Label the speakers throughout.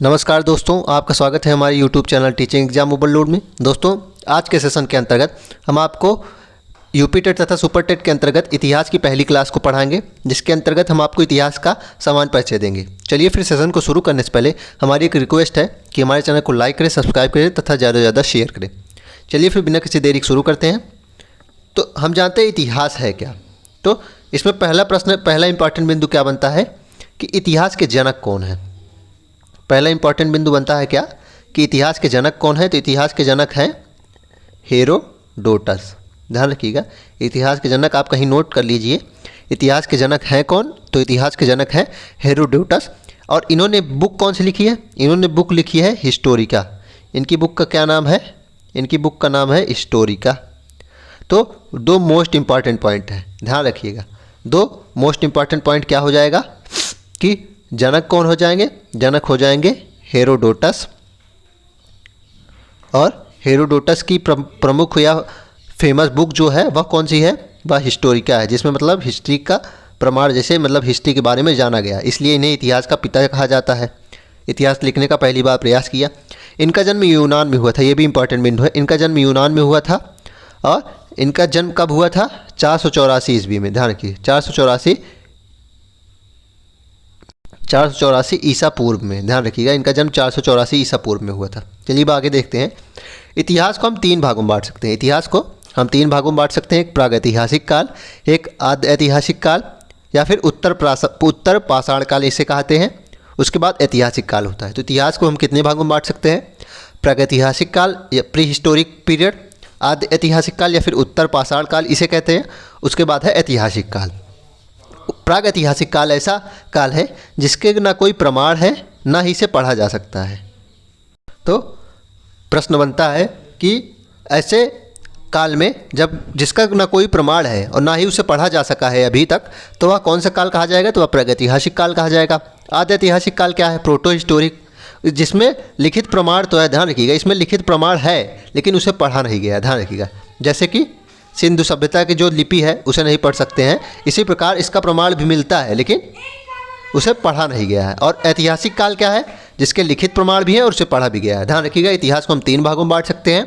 Speaker 1: नमस्कार दोस्तों, आपका स्वागत है हमारे YouTube channel teaching exam overload में। दोस्तों, आज के सेशन के अंतर्गत हम आपको यूपी टेट तथा सुपर टेट के अंतर्गत इतिहास की पहली क्लास को पढ़ाएंगे, जिसके अंतर्गत हम आपको इतिहास का सामान्य परिचय देंगे। चलिए फिर सेशन को शुरू करने से पहले हमारी एक रिक्वेस्ट है कि हमारे चैनल को लाइक करें, सब्सक्राइब करें तथा ज़्यादा से ज़्यादा शेयर करें। चलिए फिर बिना किसी देरी के शुरू करते हैं। तो हम जानते हैं इतिहास है क्या। तो इसमें पहला इंपॉर्टेंट बिंदु क्या बनता है कि इतिहास के जनक कौन है। पहला इंपॉर्टेंट बिंदु बनता है क्या कि इतिहास के जनक कौन है। तो इतिहास के जनक हैं हेरोडोटस। ध्यान रखिएगा, इतिहास के जनक आप कहीं नोट कर लीजिए। इतिहास के जनक हैं कौन? तो इतिहास के जनक हैं हेरोडोटस। और इन्होंने बुक कौन सी लिखी है? इन्होंने बुक लिखी है हिस्टोरिका। इनकी बुक का क्या नाम है? इनकी बुक का नाम है हिस्टोरिका। तो दो मोस्ट इंपॉर्टेंट पॉइंट है, ध्यान रखिएगा। दो मोस्ट इंपॉर्टेंट पॉइंट क्या हो जाएगा कि जनक कौन हो जाएंगे? जनक हो जाएंगे हेरोडोटस। और हेरोडोटस की प्रमुख या फेमस बुक जो है वह कौन सी है? वह हिस्टोरिका है, जिसमें मतलब हिस्ट्री का प्रमाण, जैसे मतलब हिस्ट्री के बारे में जाना गया, इसलिए इन्हें इतिहास का पिता कहा जाता है। इतिहास लिखने का पहली बार प्रयास किया। इनका जन्म यूनान में हुआ था, ये भी इंपॉर्टेंट बिंदु है। इनका जन्म यूनान में हुआ था। और इनका जन्म कब हुआ था? 484 ईस्वी में। ध्यान रखिए, 484 ईसा पूर्व में। ध्यान रखिएगा, इनका जन्म 484 ईसा पूर्व में हुआ था। चलिए अब आगे देखते हैं। इतिहास को हम तीन भागों में बांट सकते हैं। इतिहास को हम तीन भागों में बांट सकते हैं, एक प्रागैतिहासिक काल, एक आद्य ऐतिहासिक काल, या फिर उत्तर पाषाण काल इसे कहते हैं। उसके बाद ऐतिहासिक काल होता है। तो इतिहास को हम कितने भागों में बांट सकते हैं? प्रागैतिहासिक काल या प्री हिस्टोरिक पीरियड, आद्य ऐतिहासिक काल या फिर उत्तर पाषाण काल इसे कहते हैं। उसके बाद है ऐतिहासिक काल। प्रागैतिहासिक काल ऐसा काल है जिसके ना कोई प्रमाण है, ना ही इसे पढ़ा जा सकता है। तो प्रश्न बनता है कि ऐसे काल में जब जिसका ना कोई प्रमाण है और ना ही उसे पढ़ा जा सका है अभी तक, तो वह कौन सा काल कहा जाएगा? तो वह प्रागैतिहासिक काल कहा जाएगा। आद्य ऐतिहासिक काल क्या है? प्रोटो हिस्टोरिक, जिसमें लिखित प्रमाण तो है। ध्यान रखिएगा, इसमें लिखित प्रमाण है लेकिन उसे पढ़ा नहीं गया। ध्यान रखिएगा, जैसे कि सिंधु सभ्यता की जो लिपि है उसे नहीं पढ़ सकते हैं, इसी प्रकार इसका प्रमाण भी मिलता है लेकिन उसे पढ़ा नहीं गया है। और ऐतिहासिक काल क्या है? जिसके लिखित प्रमाण भी है और उसे पढ़ा भी गया है। ध्यान रखिएगा, इतिहास को हम तीन भागों में बांट सकते हैं,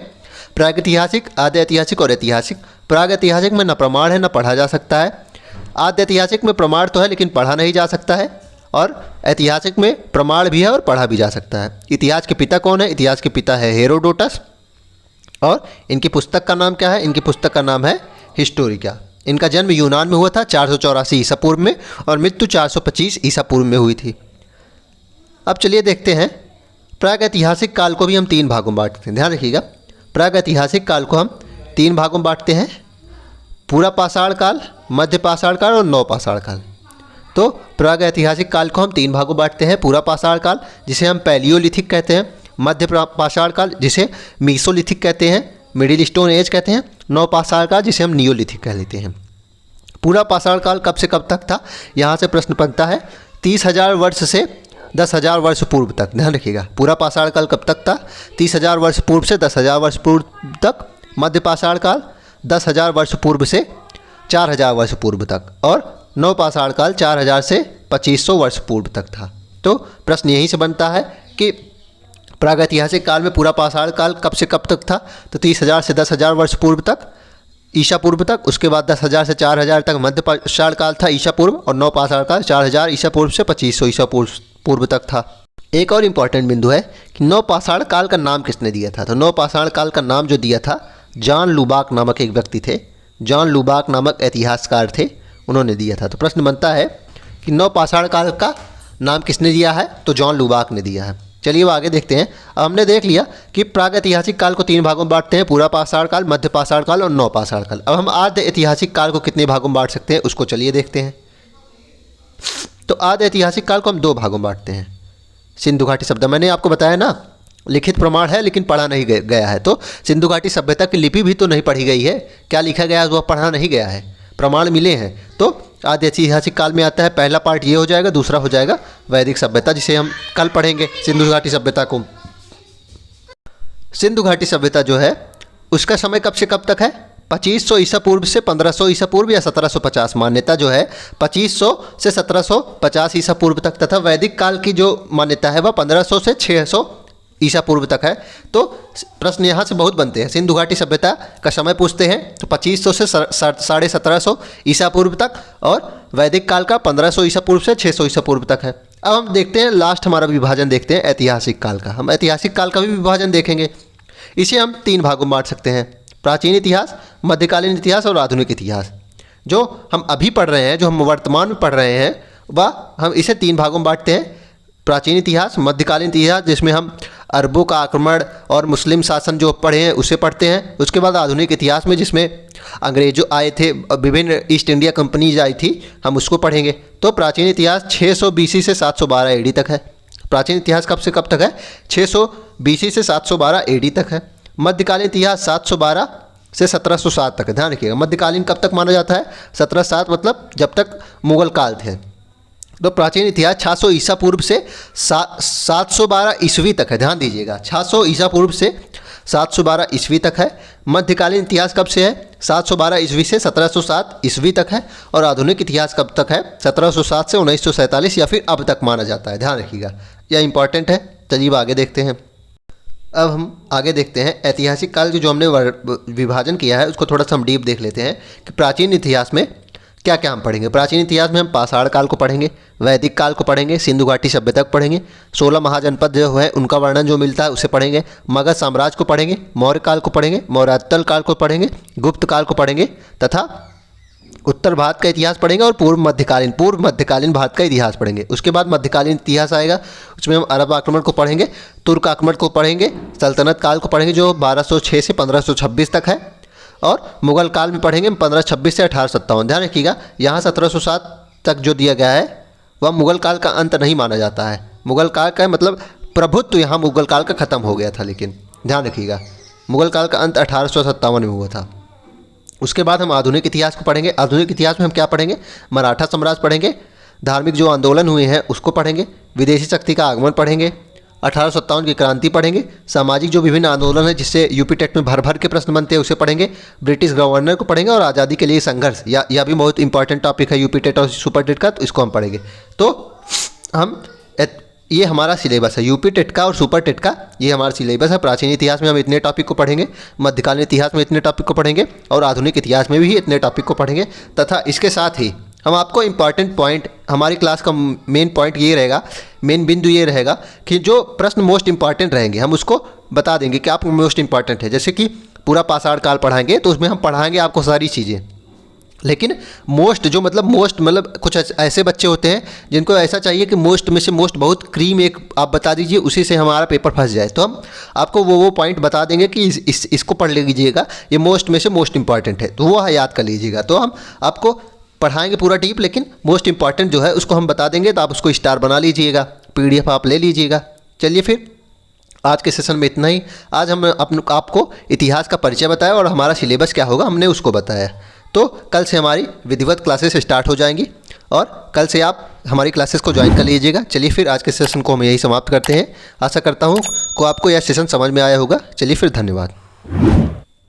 Speaker 1: प्रागैतिहासिक, आद्य ऐतिहासिक और ऐतिहासिक। प्रागैतिहासिक में न प्रमाण है न पढ़ा जा सकता है। आद्य ऐतिहासिक में प्रमाण तो है लेकिन पढ़ा नहीं जा सकता है। और ऐतिहासिक में प्रमाण भी है और पढ़ा भी जा सकता है। इतिहास के पिता कौन है? इतिहास के पिता है हेरोडोटस। और इनकी पुस्तक का नाम क्या है? इनकी पुस्तक का नाम है हिस्टोरिका। इनका जन्म यूनान में हुआ था 484 ईसा पूर्व में और मृत्यु 425 ईसा पूर्व में हुई थी। अब चलिए देखते हैं, प्रागैतिहासिक काल को भी हम तीन भागों में बांटते हैं। ध्यान रखिएगा, प्रागैतिहासिक काल को हम तीन भागों में बांटते हैं, पूरा पाषाण काल, मध्य पाषाण काल और नव पाषाण काल। तो प्रागैतिहासिक काल को हम तीन भागों में बांटते हैं, पूरा पाषाण काल जिसे हम पैलियोलिथिक कहते हैं, मध्य पाषाण काल जिसे मीसोलिथिक कहते हैं, मिडिल स्टोन एज कहते हैं, नव पाषाण काल जिसे हम नियोलिथिक कह लेते हैं। पूरा पाषाण काल कब से कब तक था? यहाँ से प्रश्न बनता है 30,000 वर्ष से 10,000 वर्ष पूर्व तक। ध्यान रखिएगा, पूरा पाषाण काल कब तक था? 30,000 वर्ष पूर्व से 10,000 वर्ष पूर्व तक। मध्य पाषाण काल 10,000 वर्ष पूर्व से 4,000 वर्ष पूर्व तक। और नव पाषाण काल 4,000 से 2,500 वर्ष पूर्व तक था। तो प्रश्न यहीं से बनता है कि प्रागैतिहासिक काल में पूरा पाषाण काल कब से कब तक था? तो 30,000 से 10,000 वर्ष पूर्व तक, ईसा पूर्व तक। उसके बाद 10,000 से 4,000 तक मध्य पाषाण काल था ईसा पूर्व। और नव पाषाण काल 4,000 ईसा पूर्व से 2,500 ईसा पूर्व तक था। एक और इम्पॉर्टेंट बिंदु है कि नव पाषाण काल का नाम किसने दिया था? तो नव पाषाण काल का नाम जो दिया था, जॉन लुबाक नामक एक व्यक्ति थे। जॉन लुबाक नामक इतिहासकार थे, उन्होंने दिया था। तो प्रश्न बनता है कि नव पाषाण काल का नाम किसने दिया है? तो जॉन लुबाक ने दिया है। चलिए वो आगे देखते हैं। अब हमने देख लिया कि प्रागैतिहासिक काल को तीन भागों में बांटते हैं, पूरा पाषाण काल, मध्य पाषाण काल और नव पाषाण काल। अब हम आद्य ऐतिहासिक काल को कितने भागों में बांट सकते हैं उसको चलिए देखते हैं। तो आद्य ऐतिहासिक काल को हम दो भागों में बांटते हैं। सिंधु घाटी सभ्यता, मैंने आपको बताया ना, लिखित प्रमाण है लेकिन पढ़ा नहीं गया है। तो सिंधु घाटी सभ्यता की लिपि भी तो नहीं पढ़ी गई है, क्या लिखा गया है वह पढ़ा नहीं गया है, प्रमाण मिले हैं। तो आद्य ऐतिहासिक काल में आता है, पहला पार्ट ये हो जाएगा, दूसरा हो जाएगा वैदिक सभ्यता, जिसे हम कल पढ़ेंगे सिंधु घाटी सभ्यता को। सिंधु घाटी सभ्यता जो है उसका समय कब से कब तक है? 2500 ईसा पूर्व से 1500 ईसा पूर्व या 1750। मान्यता जो है 2500 से 1750 ईसा पूर्व तक, तथा वैदिक काल की जो मान्यता है वह 1500 से 600 ईसा पूर्व तक है। तो प्रश्न यहाँ से बहुत बनते हैं। सिंधु घाटी सभ्यता का समय पूछते हैं तो 2500 से 1750 ईसा पूर्व तक, और वैदिक काल का 1500 ईसा पूर्व से 600 ईसा पूर्व तक है। अब हम देखते हैं लास्ट हमारा विभाजन देखते हैं ऐतिहासिक काल का। हम ऐतिहासिक काल का भी विभाजन देखेंगे। इसे हम 3 भागों में बांट सकते हैं, प्राचीन इतिहास, मध्यकालीन इतिहास और आधुनिक इतिहास। जो हम अभी पढ़ रहे हैं, जो हम वर्तमान में पढ़ रहे हैं, वह हम इसे 3 भागों में बांटते हैं। प्राचीन इतिहास, मध्यकालीन इतिहास जिसमें हम अरबों का आक्रमण और मुस्लिम शासन जो पढ़े हैं उसे पढ़ते हैं। उसके बाद आधुनिक इतिहास में जिसमें अंग्रेजों आए थे, विभिन्न ईस्ट इंडिया कंपनीज आई थी, हम उसको पढ़ेंगे। तो प्राचीन इतिहास 600 BC से 712 AD तक है। प्राचीन इतिहास कब से कब तक है? 600 BC से 712 AD तक है। मध्यकालीन इतिहास 712 से 1707 तक है। ध्यान रखिएगा, मध्यकालीन कब तक माना जाता है? 1707 मतलब जब तक मुगल काल थे। तो प्राचीन इतिहास 600 ईसा पूर्व से 712 ईस्वी तक है। ध्यान दीजिएगा, 600 ईसा पूर्व से 712 ईस्वी तक है। मध्यकालीन इतिहास कब से है? 712 ईस्वी से 1707 ईस्वी तक है। और आधुनिक इतिहास कब तक है? 1707 से 1947 या फिर अब तक माना जाता है। ध्यान रखिएगा, यह इंपॉर्टेंट है। चलिए आगे देखते हैं। अब हम आगे देखते हैं ऐतिहासिक काल की जो हमने विभाजन किया है उसको थोड़ा सा हम डीप देख लेते हैं कि प्राचीन इतिहास में क्या क्या हम पढ़ेंगे। प्राचीन इतिहास में हम पाषाण काल को पढ़ेंगे, वैदिक काल को पढ़ेंगे, सिंधु घाटी सभ्यता को पढ़ेंगे, 16 महाजनपद जो है उनका वर्णन जो मिलता है उसे पढ़ेंगे, मगध साम्राज्य को पढ़ेंगे, मौर्य काल को पढ़ेंगे, मौर्योत्तर काल को पढ़ेंगे, गुप्त काल को पढ़ेंगे, तथा उत्तर भारत का इतिहास पढ़ेंगे और पूर्व मध्यकालीन भारत का इतिहास पढ़ेंगे। उसके बाद मध्यकालीन इतिहास आएगा, उसमें हम अरब आक्रमण को पढ़ेंगे, तुर्क आक्रमण को पढ़ेंगे, सल्तनत काल को पढ़ेंगे जो 1206 से 1526 तक है, और मुगल काल में पढ़ेंगे 1526 से 1857। ध्यान रखिएगा, यहाँ 1707 तक जो दिया गया है वह मुगल काल का अंत नहीं माना जाता है। मुगल काल का मतलब प्रभुत्व यहाँ मुगल काल का ख़त्म हो गया था, लेकिन ध्यान रखिएगा मुगल काल का अंत 1857 में हुआ था। उसके बाद हम आधुनिक इतिहास को पढ़ेंगे। आधुनिक इतिहास में हम क्या पढ़ेंगे? मराठा साम्राज्य पढ़ेंगे, धार्मिक जो आंदोलन हुए हैं उसको पढ़ेंगे, विदेशी शक्ति का आगमन पढ़ेंगे, 1857 की क्रांति पढ़ेंगे, सामाजिक जो विभिन्न आंदोलन है जिससे यूपी टेट में भर भर के प्रश्न बनते हैं उसे पढ़ेंगे, ब्रिटिश गवर्नर को पढ़ेंगे, और आज़ादी के लिए संघर्ष, यह भी बहुत इंपॉर्टेंट टॉपिक है यूपी टेट और सुपर टेट का, तो इसको हम पढ़ेंगे। तो हम ये हमारा सिलेबस है यूपी टेट का और सुपर टेट का, ये हमारा सिलेबस है। प्राचीन इतिहास में हम इतने टॉपिक को पढ़ेंगे, मध्यकालीन इतिहास में इतने टॉपिक को पढ़ेंगे, और आधुनिक इतिहास में भी इतने टॉपिक को पढ़ेंगे। तथा इसके साथ ही हम आपको इंपॉर्टेंट पॉइंट, हमारी क्लास का मेन पॉइंट ये रहेगा, मेन बिंदु ये रहेगा कि जो प्रश्न मोस्ट इंपॉर्टेंट रहेंगे हम उसको बता देंगे कि आपको मोस्ट इंपॉर्टेंट है। जैसे कि पूरा पाषाण काल पढ़ाएंगे तो उसमें हम पढ़ाएंगे आपको सारी चीज़ें, लेकिन मोस्ट मतलब कुछ ऐसे बच्चे होते हैं जिनको ऐसा चाहिए कि मोस्ट में से मोस्ट बहुत क्रीम एक आप बता दीजिए, उसी से हमारा पेपर फंस जाए। तो हम आपको वो पॉइंट बता देंगे कि इसको पढ़ लीजिएगा, ये मोस्ट में से मोस्ट इंपॉर्टेंट है, तो वो याद कर लीजिएगा। तो हम आपको पढ़ाएंगे पूरा डीप, लेकिन मोस्ट इंपॉर्टेंट जो है उसको हम बता देंगे, तो आप उसको स्टार बना लीजिएगा, PDF आप ले लीजिएगा। चलिए फिर आज के सेशन में इतना ही। आज हम आपको इतिहास का परिचय बताया और हमारा सिलेबस क्या होगा हमने उसको बताया। तो कल से हमारी विधिवत क्लासेस स्टार्ट हो जाएंगी और कल से आप हमारी क्लासेस को ज्वाइन कर लीजिएगा। चलिए फिर आज के सेशन को हम यही समाप्त करते हैं। आशा करता हूँ को आपको यह सेशन समझ में आया होगा। चलिए फिर, धन्यवाद।